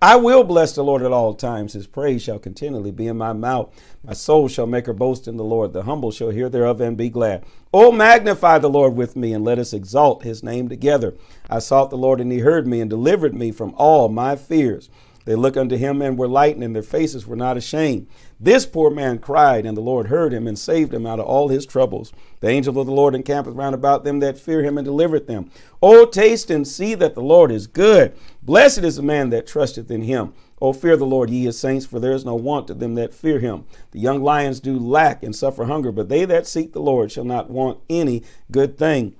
I will bless the Lord at all times. His praise shall continually be in my mouth. My soul shall make her boast in the Lord. The humble shall hear thereof and be glad. Oh, magnify the Lord with me, and let us exalt his name together. I sought the Lord, and he heard me and delivered me from all my fears. They looked unto him and were lightened, and their faces were not ashamed. This poor man cried, and the Lord heard him and saved him out of all his troubles. The angel of the Lord encampeth round about them that fear him and delivereth them. O taste and see that the Lord is good. Blessed is the man that trusteth in him. O fear the Lord, ye his saints, for there is no want to them that fear him. The young lions do lack and suffer hunger, but they that seek the Lord shall not want any good thing.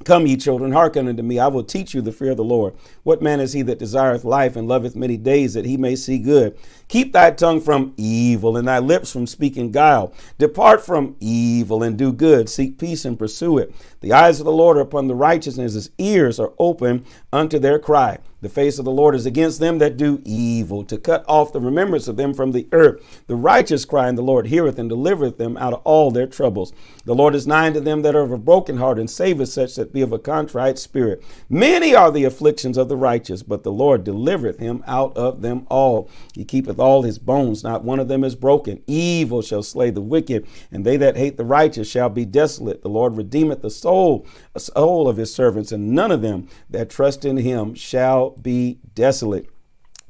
Come, ye children, hearken unto me. I will teach you the fear of the Lord. What man is he that desireth life and loveth many days, that he may see good? Keep thy tongue from evil and thy lips from speaking guile. Depart from evil and do good. Seek peace and pursue it. The eyes of the Lord are upon the righteous, and his ears are open unto their cry. The face of the Lord is against them that do evil, to cut off the remembrance of them from the earth. The righteous cry, and the Lord heareth and delivereth them out of all their troubles. The Lord is nigh unto them that are of a broken heart, and saveth such that be of a contrite spirit. Many are the afflictions of the righteous, but the Lord delivereth him out of them all. He keepeth all his bones, not one of them is broken. Evil shall slay the wicked, and they that hate the righteous shall be desolate. The Lord redeemeth the soul of his servants, and none of them that trust in him shall be desolate.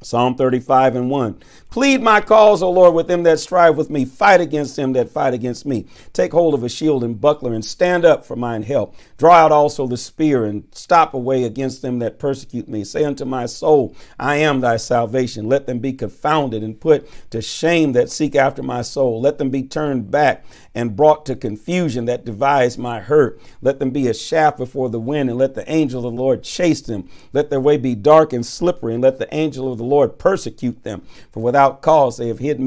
Psalm 35:1. Plead my cause, O Lord, with them that strive with me. Fight against them that fight against me. Take hold of a shield and buckler, and stand up for mine help. Draw out also the spear, and stop away against them that persecute me. Say unto my soul, I am thy salvation. Let them be confounded and put to shame that seek after my soul. Let them be turned back and brought to confusion that devise my hurt. Let them be a shaft before the wind, and let the angel of the Lord chase them. Let their way be dark and slippery, and let the angel of the Lord persecute them. For without cause they have hid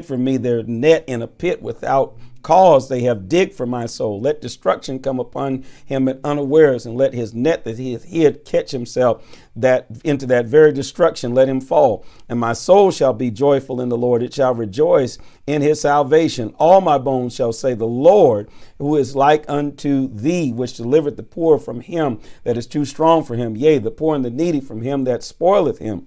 from me their net in a pit. Without cause they have digged for my soul. Let destruction come upon him at unawares, and let his net that he hath hid catch himself, that into that very destruction let him fall. And my soul shall be joyful in the Lord, it shall rejoice in his salvation. All my bones shall say, the Lord, who is like unto thee, which delivered the poor from him that is too strong for him, yea, the poor and the needy from him that spoileth him.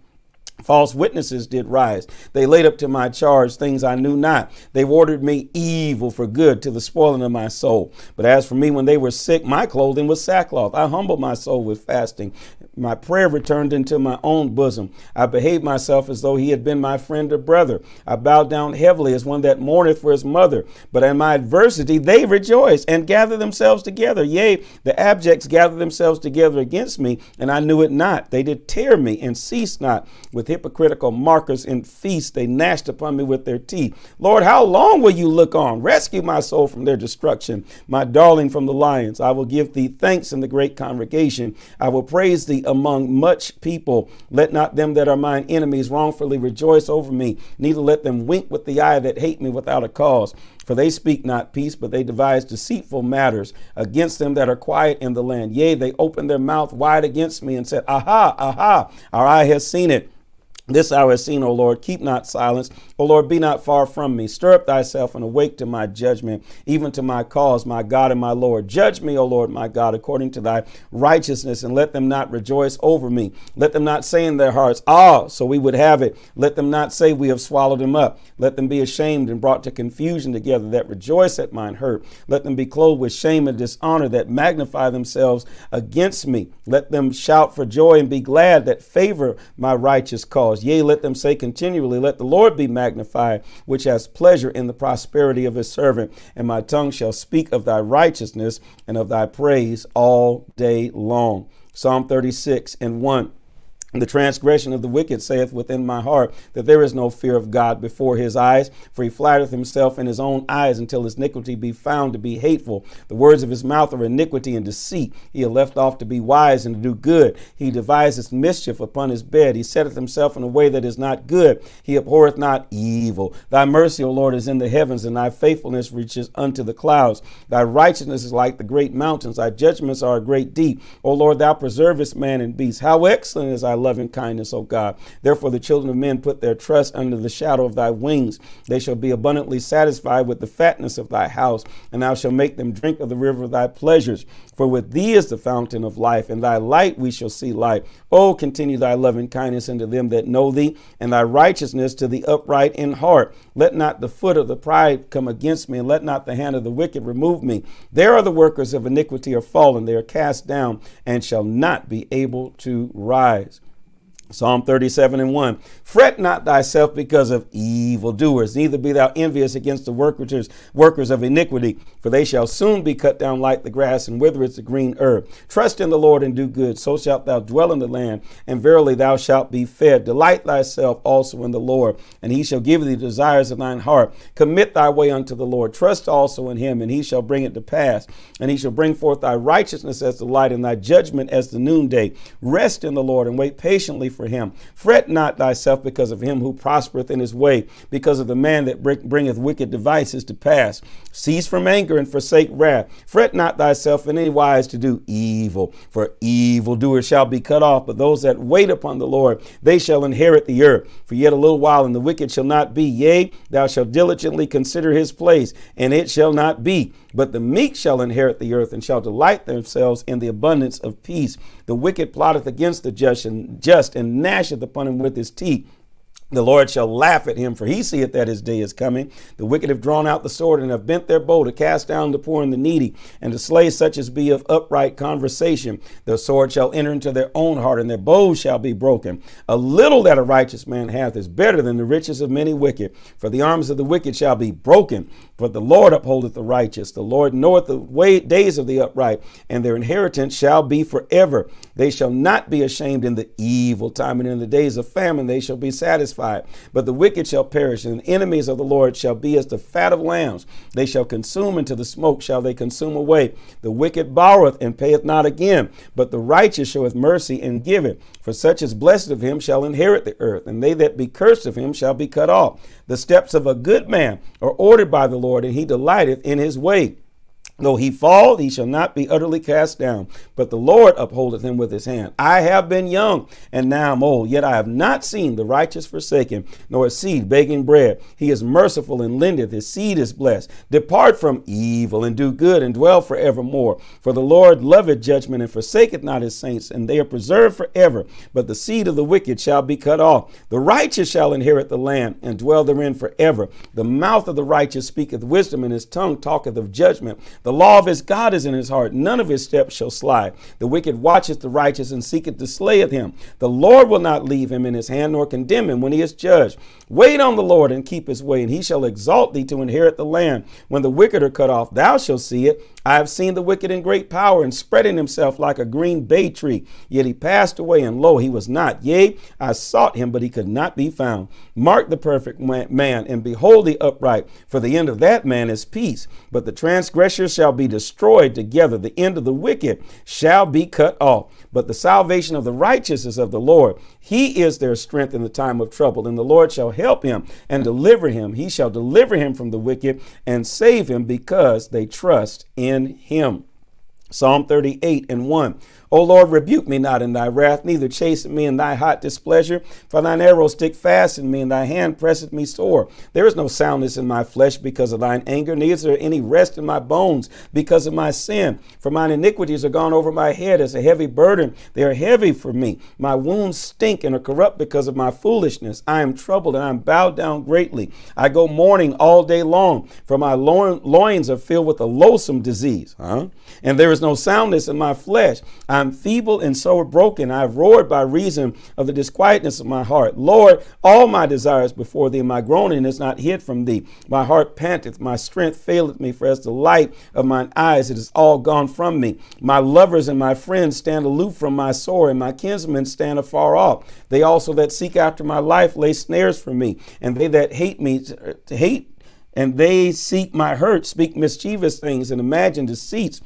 False witnesses did rise. They laid up to my charge things I knew not. They ordered me evil for good, to the spoiling of my soul. But as for me, when they were sick, my clothing was sackcloth. I humbled my soul with fasting. My prayer returned into my own bosom. I behaved myself as though he had been my friend or brother. I bowed down heavily as one that mourneth for his mother. But in my adversity they rejoiced and gathered themselves together. Yea, the abjects gathered themselves together against me, and I knew it not. They did tear me and ceased not. With hypocritical markers in feast they gnashed upon me with their teeth. Lord, how long will you look on? Rescue my soul from their destruction, my darling from the lions. I will give thee thanks in the great congregation. I will praise thee among much people. Let not them that are mine enemies wrongfully rejoice over me, neither let them wink with the eye that hate me without a cause. For they speak not peace, but they devise deceitful matters against them that are quiet in the land. Yea, they opened their mouth wide against me and said, Aha, aha, our eye has seen it. This thou hast seen, O Lord, keep not silence. O Lord, be not far from me. Stir up thyself and awake to my judgment, even to my cause, my God and my Lord. Judge me, O Lord, my God, according to thy righteousness, and let them not rejoice over me. Let them not say in their hearts, Ah, so we would have it. Let them not say, We have swallowed him up. Let them be ashamed and brought to confusion together that rejoice at mine hurt. Let them be clothed with shame and dishonor that magnify themselves against me. Let them shout for joy and be glad that favor my righteous cause. Yea, let them say continually, Let the Lord be magnified, which has pleasure in the prosperity of his servant. And my tongue shall speak of thy righteousness and of thy praise all day long. Psalm 36:1. The transgression of the wicked saith within my heart that there is no fear of God before his eyes, for he flattereth himself in his own eyes until his iniquity be found to be hateful. The words of his mouth are iniquity and deceit. He hath left off to be wise and to do good. He deviseth mischief upon his bed. He setteth himself in a way that is not good. He abhorreth not evil. Thy mercy, O Lord, is in the heavens, and thy faithfulness reaches unto the clouds. Thy righteousness is like the great mountains. Thy judgments are a great deep. O Lord, thou preservest man and beast. How excellent is thy loving kindness, O God. Therefore the children of men put their trust under the shadow of thy wings. They shall be abundantly satisfied with the fatness of thy house, and thou shalt make them drink of the river of thy pleasures. For with thee is the fountain of life, and thy light we shall see light. Oh, continue thy loving kindness unto them that know thee, and thy righteousness to the upright in heart. Let not the foot of the pride come against me, and let not the hand of the wicked remove me. There are the workers of iniquity are fallen, they are cast down, and shall not be able to rise. Psalm 37:1. Fret not thyself because of evildoers, neither be thou envious against the workers of iniquity, for they shall soon be cut down like the grass and wither as the green herb. Trust in the Lord and do good, so shalt thou dwell in the land, and verily thou shalt be fed. Delight thyself also in the Lord, and he shall give thee the desires of thine heart. Commit thy way unto the Lord. Trust also in him, and he shall bring it to pass. And he shall bring forth thy righteousness as the light, and thy judgment as the noonday. Rest in the Lord, and wait patiently for him. Fret not thyself because of him who prospereth in his way, because of the man that bringeth wicked devices to pass. Cease from anger and forsake wrath. Fret not thyself in any wise to do evil, for evildoers shall be cut off. But those that wait upon the Lord, they shall inherit the earth. For yet a little while, and the wicked shall not be. Yea, thou shalt diligently consider his place, and it shall not be. But the meek shall inherit the earth, and shall delight themselves in the abundance of peace. The wicked plotteth against the just, and gnasheth upon him with his teeth. The Lord shall laugh at him, for he seeth that his day is coming. The wicked have drawn out the sword, and have bent their bow to cast down the poor and the needy, and to slay such as be of upright conversation. The sword shall enter into their own heart, and their bows shall be broken. A little that a righteous man hath is better than the riches of many wicked. For the arms of the wicked shall be broken, but the Lord upholdeth the righteous. The Lord knoweth the days of the upright, and their inheritance shall be forever. They shall not be ashamed in the evil time, and in the days of famine they shall be satisfied. But the wicked shall perish, and the enemies of the Lord shall be as the fat of lambs. They shall consume, into the smoke shall they consume away. The wicked borroweth and payeth not again, but the righteous showeth mercy and giveth. For such as blessed of him shall inherit the earth, and they that be cursed of him shall be cut off. The steps of a good man are ordered by the Lord, and he delighteth in his way. Though he fall, he shall not be utterly cast down, but the Lord upholdeth him with his hand. I have been young, and now am old, yet I have not seen the righteous forsaken, nor his seed begging bread. He is merciful and lendeth, his seed is blessed. Depart from evil, and do good, and dwell forevermore. For the Lord loveth judgment, and forsaketh not his saints, and they are preserved forever. But the seed of the wicked shall be cut off. The righteous shall inherit the land, and dwell therein forever. The mouth of the righteous speaketh wisdom, and his tongue talketh of judgment. The law of his God is in his heart. None of his steps shall slide. The wicked watcheth the righteous, and seeketh to slay him. The Lord will not leave him in his hand, nor condemn him when he is judged. Wait on the Lord, and keep his way, and he shall exalt thee to inherit the land. When the wicked are cut off, thou shalt see it. I have seen the wicked in great power, and spreading himself like a green bay tree. Yet he passed away, and lo, he was not. Yea, I sought him, but he could not be found. Mark the perfect man, and behold the upright, for the end of that man is peace. But the transgressors shall be destroyed together. The end of the wicked shall be cut off. But the salvation of the righteous is of the Lord. He is their strength in the time of trouble, and the Lord shall help him and deliver him. He shall deliver him from the wicked and save him, because they trust in him. Psalm 38:1. O Lord, rebuke me not in thy wrath, neither chasten me in thy hot displeasure. For thine arrows stick fast in me, and thy hand presseth me sore. There is no soundness in my flesh because of thine anger, neither is there any rest in my bones because of my sin. For mine iniquities are gone over my head as a heavy burden. They are heavy for me. My wounds stink and are corrupt because of my foolishness. I am troubled, and I am bowed down greatly. I go mourning all day long, for my loins are filled with a loathsome disease. And there is no soundness in my flesh. I am feeble and sore broken. I have roared by reason of the disquietness of my heart. Lord, all my desires before thee, my groaning is not hid from thee. My heart panteth, my strength faileth me, for as the light of mine eyes, it is all gone from me. My lovers and my friends stand aloof from my sore, and my kinsmen stand afar off. They also that seek after my life lay snares for me, and they that hate me and they seek my hurt, speak mischievous things and imagine deceits.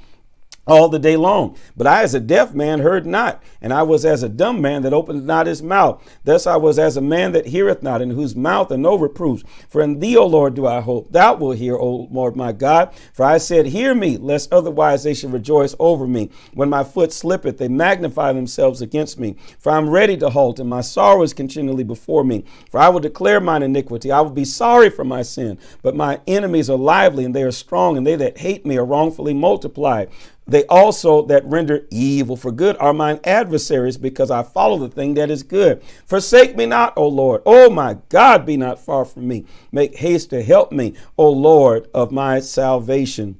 all the day long. But I, as a deaf man, heard not, and I was as a dumb man that opened not his mouth. Thus I was as a man that heareth not, in whose mouth are no reproofs. For in thee, O Lord, do I hope. Thou wilt hear, O Lord my God. For I said, hear me, lest otherwise they should rejoice over me. When my foot slippeth, they magnify themselves against me. For I am ready to halt, and my sorrow is continually before me. For I will declare mine iniquity. I will be sorry for my sin. But my enemies are lively, and they are strong, and they that hate me are wrongfully multiplied. They also that render evil for good are mine adversaries, because I follow the thing that is good. Forsake me not, O Lord. O my God, be not far from me. Make haste to help me, O Lord of my salvation.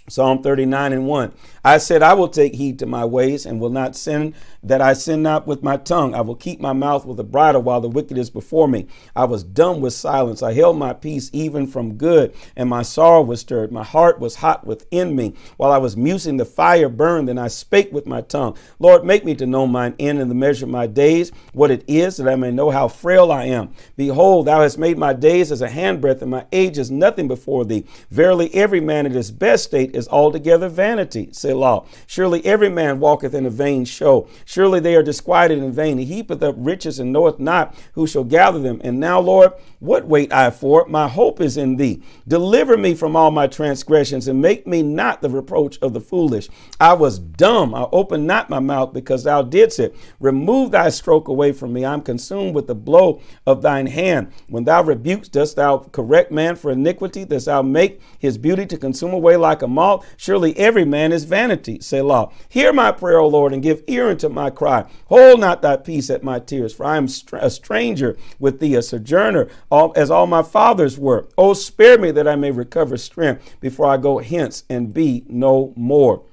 Psalm 39:1. I said, I will take heed to my ways and will not sin, that I sin not with my tongue. I will keep my mouth with a bridle while the wicked is before me. I was dumb with silence. I held my peace even from good, and my sorrow was stirred. My heart was hot within me. While I was musing, the fire burned, and I spake with my tongue. Lord, make me to know mine end and the measure of my days, what it is, that I may know how frail I am. Behold, thou hast made my days as a handbreadth, and my age is nothing before thee. Verily, every man in his best state is altogether vanity. Selah. Surely every man walketh in a vain show. Surely they are disquieted in vain. He heapeth up riches and knoweth not who shall gather them. And now, Lord, what wait I for? My hope is in thee. Deliver me from all my transgressions, and make me not the reproach of the foolish. I was dumb. I opened not my mouth, because thou didst it. Remove thy stroke away from me. I am consumed with the blow of thine hand. When thou rebukest, dost thou correct man for iniquity? Dost thou make his beauty to consume away like a moth? Surely every man is vanity. Selah. Hear my prayer, O Lord, and give ear unto my cry. Hold not thy peace at my tears, for I am a stranger with thee, a sojourner, as all my fathers were. O spare me, that I may recover strength before I go hence and be no more.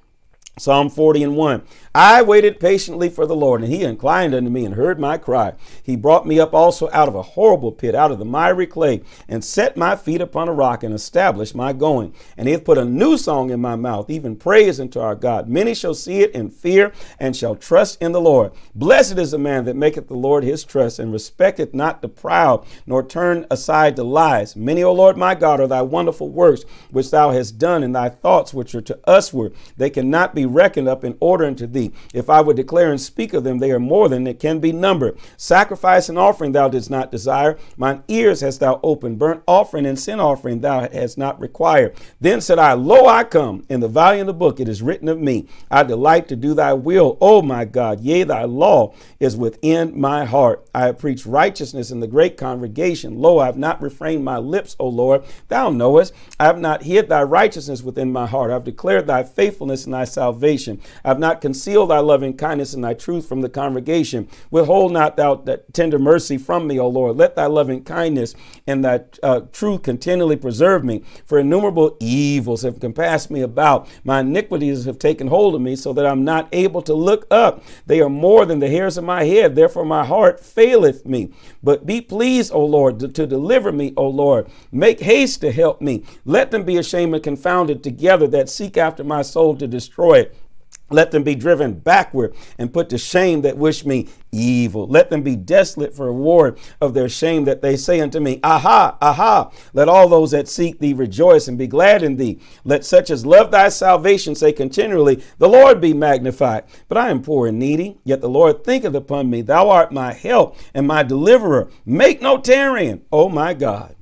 Psalm 40:1. I waited patiently for the Lord, and he inclined unto me and heard my cry. He brought me up also out of a horrible pit, out of the miry clay, and set my feet upon a rock, and established my going. And he hath put a new song in my mouth, even praise unto our God. Many shall see it and fear, and shall trust in the Lord. Blessed is the man that maketh the Lord his trust, and respecteth not the proud, nor turn aside to lies. Many, O Lord my God, are thy wonderful works, which thou hast done, and thy thoughts which are to usward. They cannot be reckoned up in order unto thee. If I would declare and speak of them, they are more than it can be numbered. Sacrifice and offering thou didst not desire. Mine ears hast thou opened. Burnt offering and sin offering thou hast not required. Then said I, Lo, I come. In the volume of the book it is written of me. I delight to do thy will, O my God. Yea, thy law is within my heart. I have preached righteousness in the great congregation. Lo, I have not refrained my lips, O Lord. Thou knowest. I have not hid thy righteousness within my heart. I have declared thy faithfulness and thy salvation. I have not concealed thy loving kindness and thy truth from the congregation. Withhold not thou that tender mercy from me, O Lord. Let thy loving kindness and thy truth continually preserve me. For innumerable evils have compassed me about. My iniquities have taken hold of me, so that I'm not able to look up. They are more than the hairs of my head. Therefore my heart faileth me. But be pleased, O Lord, to deliver me, O Lord. Make haste to help me. Let them be ashamed and confounded together that seek after my soul to destroy it. Let them be driven backward and put to shame that wish me evil. Let them be desolate for reward of their shame, that they say unto me, Aha, aha. Let all those that seek thee rejoice and be glad in thee. Let such as love thy salvation say continually, The Lord be magnified. But I am poor and needy, yet the Lord thinketh upon me. Thou art my help and my deliverer. Make no tarrying, O my God.